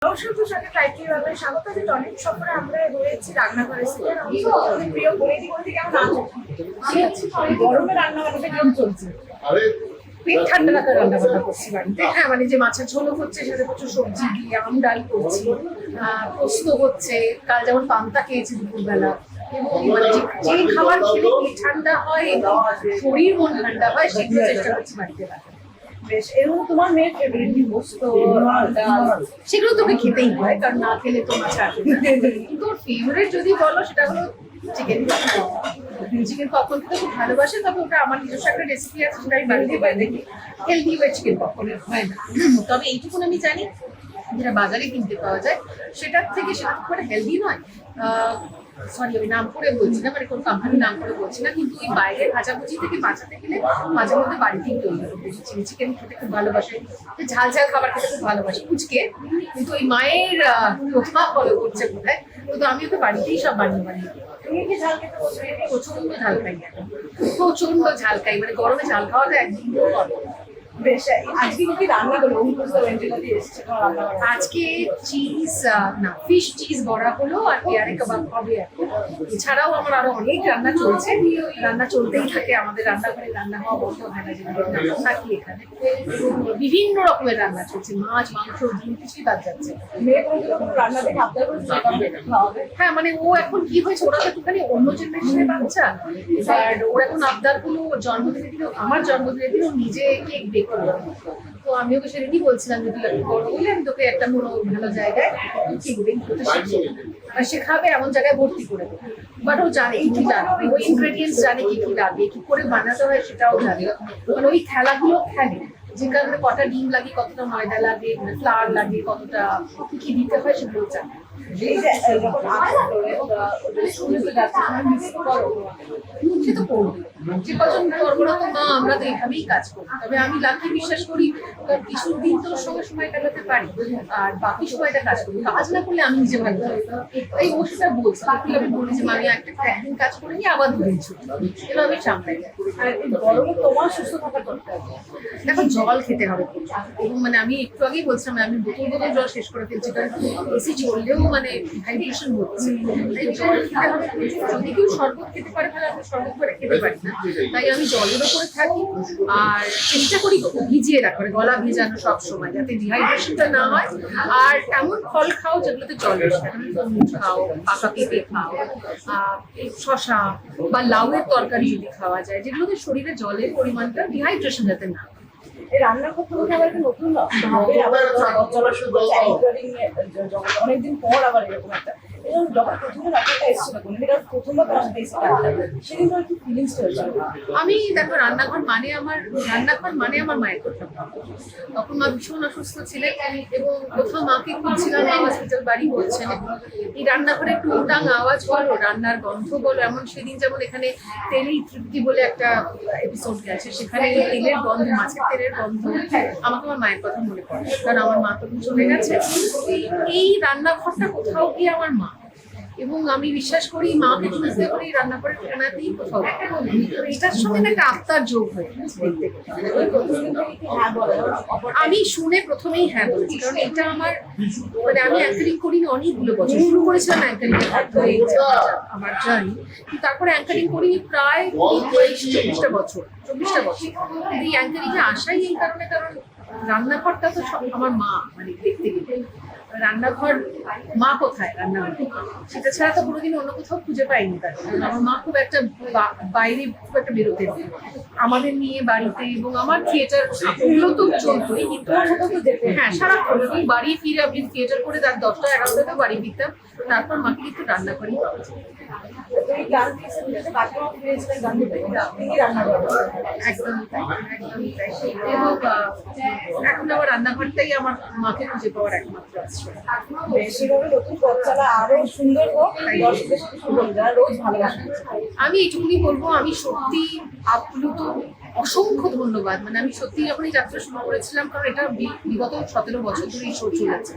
দর্শকদের সাথে টাইটেল স্বাগত। অনেক সফরে আমরা রয়েছি রান্নাঘরে। প্রিয় বলে দিক থেকে কেমন গরমে রান্না বান্নাটা কেমন চলছে? পেট ঠান্ডা রাখার রান্না বান্না করছি বাড়িতে। হ্যাঁ, মানে যে মাছের ঝোলও হচ্ছে, সাথে প্রচুর সবজি দিয়ে আম ডাল করছি, পোস্ত হচ্ছে। কাল যেমন পান্তা খেয়েছি দুপুরবেলা। এবং মানে যে খাবার খেলে পেট ঠান্ডা হয় এবং শরীর মন ঠান্ডা হয়, সেগুলো চেষ্টা করছি বাড়িতে রাখা। বেশ, এরকম তোমার মেয়ের ফেভারিট পোস্ত সেগুলো তোকে খেতেই হয়, কারণ না খেলে তো মাছ আসবে। কিন্তু ওর ফেভারিট যদি বলো সেটা হলো চিকেন। চিকেন পপকর্ন খেতে খুব ভালোবাসে, তবে ওটা আমার নিজস্ব একটা রেসিপি আছে, সেটা আমি বাড়িতে দেখি। হেলদি ওয়ে চিকেন পপকর্ন হয় না, তবে এইটুকুন আমি জানি যেটা বাজারে কিনতে পাওয়া যায় সেটার থেকে সেটা খুব একটা হেলদি নয়। সরি, আমি নাম করে বলছি না, মানে কোন কোম্পানির নাম করে বলছি না, কিন্তু ওই বাইরে ভাজাভুজি থেকে বাঁচাতে গেলে মাঝে মধ্যে বাড়িতেই তৈরি করতে। চিলি চিকেন খেতে খুব ভালোবাসে, ঝাল ঝাল খাবার খেতে খুব ভালোবাসে কুচকে, কিন্তু ওই মায়ের প্রথা ফলো করছে বোধহয়। কিন্তু আমি ওকে বাড়িতেই সব বানিয়ে তুমি কি ঝাল খেতে প্রচন্ড ঝাল খাই, প্রচন্ড ঝাল খাই, মানে গরমে ঝাল খাওয়াটা একদিন করে। বেশ, আজকে কি রান্না করলো? আজকে চিজ না ফিশ চিজ বড়া হলো, আর পেয়ারে কাবাব হবে। এছাড়াও আমার আরো অনেক রান্না চলছে, রান্না চলতেই থাকে আমাদের রান্নাঘরে, রান্না হওয়া বন্ধ হয় না, যেমন থাকি এখানে। বিভিন্ন রকমের রান্না চলছে, মাছ মাংস ডিম কিছুই বাদ যাচ্ছে। মেয়ে রান্না দেখে আবদার করছে, হ্যাঁ মানে ও এখন কি হয়েছে, ওরা তো একটুখানি অন্য জেনারেশনের বাচ্চা। আর ওর এখন আবদার হলো জন্মদিনের দিন, আমার জন্মদিনের দিন ও নিজে কেক বেক করবে। তো আমি ওকে সেদিনই বলছিলাম যে তুই একটু বড় হলে আমি তোকে একটা কোনো ভালো জায়গায় কেক বেক করতে শিখবো, আর শেখাবে, এমন জায়গায় ভর্তি করে দেবো। বাট ও জানে কি কি লাগবে, ওই ইনগ্রেডিয়েন্টস জানে কি কি লাগবে, কি করে বানাতে হয় সেটাও জানে। মানে ওই খেলাগুলো খেলে, যে কারণে কটা ডিম লাগে, কতটা ময়দা লাগে, ফ্লাওয়ার লাগে, কতটা কি দিতে হয় সেগুলো জানে। সে তো করবে, যে কজন করবো না তো মা, আমরা তো এইভাবেই কাজ করি। তবে আমি লাকি বিশ্বাস করি কিছু দিন তোর সঙ্গে সময় কাটাতে পারি, আর বাকি সময়টা কাজ করি। কাজ না করলে আমি নিজে ভালো পারি। এই ও সেটা বলছি, আমি বলি যে আমি একদিন কাজ করে নিয়ে আবার ধরে ছুটি, এগুলো আমি সামলাই। আর এই গরমে তোমার সুস্থ থাকা দরকার। দেখো, জল খেতে হবে, এবং মানে আমি একটু আগেই বলছিলাম আমি বোতল জল শেষ করে ফেলছি, কারণ এসি চললেও মানে হাইড্রেশন হচ্ছে। তাই জল খেতে হবে। যদি কেউ শরবত খেতে পারে তাহলে আমি শরবত করে খেতে পারি না, তাই আমি জলের উপরে থাকি। আর চেষ্টা করি ভিজিয়ে রাখার, গলা ভিজানো সব সময়, যাতে ডিহাইড্রেশনটা না হয়। আর এমন ফল খাও যেগুলোতে জল বেশি থাকে, তরমুজ খাও, পাকা পেঁপে খাও, শশা বা লাউয়ের তরকারি যদি খাওয়া যায়, যেগুলোতে শরীরে জলের পরিমাণটা ডিহাইড্রেশন যাতে না। রান্না করতে হতে আবার নতুন অনেকদিন পর আবার এরকম একটা আমি দেখো, রান্নাঘর মানে আমার মায়ের কথা। তখন মা ভীষণ অসুস্থ ছিলেন এবং কোথাও মাকে খুঁজছিলাম, হসপিটাল বাড়ি বলছেন। এই রান্নাঘরে টুংটাং আওয়াজ বলো, রান্নার গন্ধ বলো, এমন সেদিন যেমন এখানে তেলেই তৃপ্তি বলে একটা এপিসোড গেছে, সেখানে তেলের গন্ধ, মাছের তেলের গন্ধ, আমাকে আমার মায়ের কথা মনে পড়ে, কারণ আমার মা তখন চলে গেছে। এই রান্নাঘরটা কোথাও গিয়ে আমার মা, এবং আমি বিশ্বাস করি মাকে বুঝতে করি রান্নাঘরের কোনাতেই কোথাও। এটার সঙ্গে একটা আত্মার যোগ হয়ে গেছে। আমি শুনে প্রথমেই হ্যাঁ বলেছি, কারণ এটা আমার মানে আমি অ্যাঙ্কারিং করিনি অনেকগুলো বছর। শুরু করেছিলাম অ্যাঙ্কারিং আমার জার্নি, তারপরে অ্যাঙ্কারিং করিনি প্রায় 24টা বছর। এই অ্যাঙ্কারিং এ আসাই এই কারণে, কারণ রান্নাঘরটা তো আমার মা, মানে দেখতে গেলে রান্নাঘর, মা কোথায় রান্নাঘর, সেটা ছাড়া তো কোনোদিন অন্য কোথাও খুঁজে পাইনি তার। কারণ আমার মা খুব একটা বাইরে খুব একটা বেরোতে আমাদের নিয়ে বাড়িতে, এবং আমার থিয়েটার ওগুলো তো চলতোই, কিন্তু হ্যাঁ সারাক্ষণ বাড়ি ফিরে আপনি থিয়েটার করে তার 10টা 11টাতেও বাড়ি ফিরতাম। তারপর মাকে কিন্তু রান্নাঘরেই একদম এখন আমার রান্নাঘরটাই আমার মাকে খুঁজে পাওয়ার একমাত্র আশ্রয়। আমি এইটুকুনি বলবো, আমি সত্যি আপ্লুত, অসংখ্য ধন্যবাদ। মানে আমি সত্যি যখন এই যাত্রা শুরু করেছিলাম, কারণ এটা বিগত 17 বছর ধরে এই শো চলেছে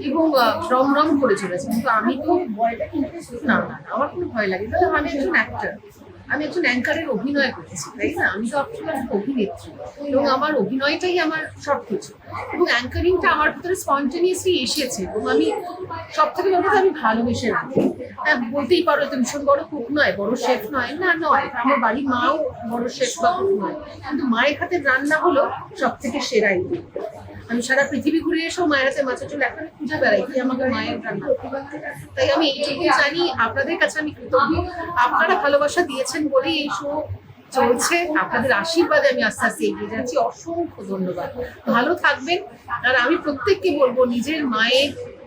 এবং রম করে চলেছে, কিন্তু আমি তো না, আমার কোনো ভয় লাগে না, আমি একজন অ্যাক্টর। আমি একজন অ্যাঙ্কারের অভিনয় করেছি, তাই না? আমি তো আসলে একজন অভিনেত্রী এবং আমার অভিনয়টাই আমার সবকিছু, এবং অ্যাঙ্কারিংটা আমার ভিতরে স্পন্টেনিয়াসলি এসেছে এবং আমি সব থেকে বড় কথা আমি ভালোবেসে রাখি। হ্যাঁ, বলতেই পারো তো ভীষণ বড় কুক নয়, বড় শেফ নয়, না নয়, আমার বাড়ির মাও বড় শেফ বা কুক নয়, কিন্তু মায়ের হাতের রান্না হলো সব থেকে সেরাই। আমি সারা পৃথিবী ঘুরে এসেও মায়ের হাতে মাছের ঝোল এখন খুঁজে বেড়াই কি আমাকে মায়ের রান্না। তাই আমি এইটুকু জানি, আপনাদের কাছে আমি কৃতজ্ঞ, আপনারা ভালোবাসা দিয়েছেন বলেই এই শো চলছে, আপনাদের আশীর্বাদে আমি আস্তে আস্তে এগিয়ে যাচ্ছি। অসংখ্য ধন্যবাদ, ভালো থাকবেন। আর আমি প্রত্যেককে বলবো নিজের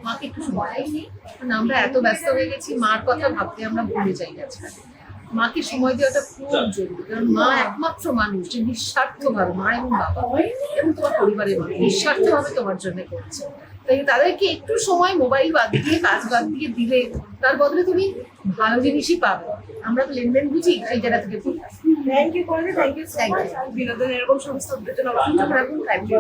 মাকে একটু সময় নিই, কারণ আমরা এত ব্যস্ত হয়ে গেছি, মার কথা ভাবতে আমরা ভুলে যাই আজকাল। মাকে সময় দেওয়াটা খুব জরুরি, কারণ মা একমাত্র মানুষ যে নিঃস্বার্থভাবে, মা এবং বাবা এবং তোমার পরিবারের মানুষ নিঃস্বার্থভাবে তোমার জন্য করছে। তাই তাদেরকে একটু সময় মোবাইল বাদ দিয়ে, কাজ বাদ দিয়ে দিলে তার বদলে তুমি ভালো জিনিসই পাবে। আমরা তো লেনদেন বুঝি, সেই জায়গা থেকে থ্যাংক ইউ, থ্যাংক ইউ, বিনোদনের এরকম সমস্ত উদ্যোগ অবশ্যই চোখ রাখুন। Thank you.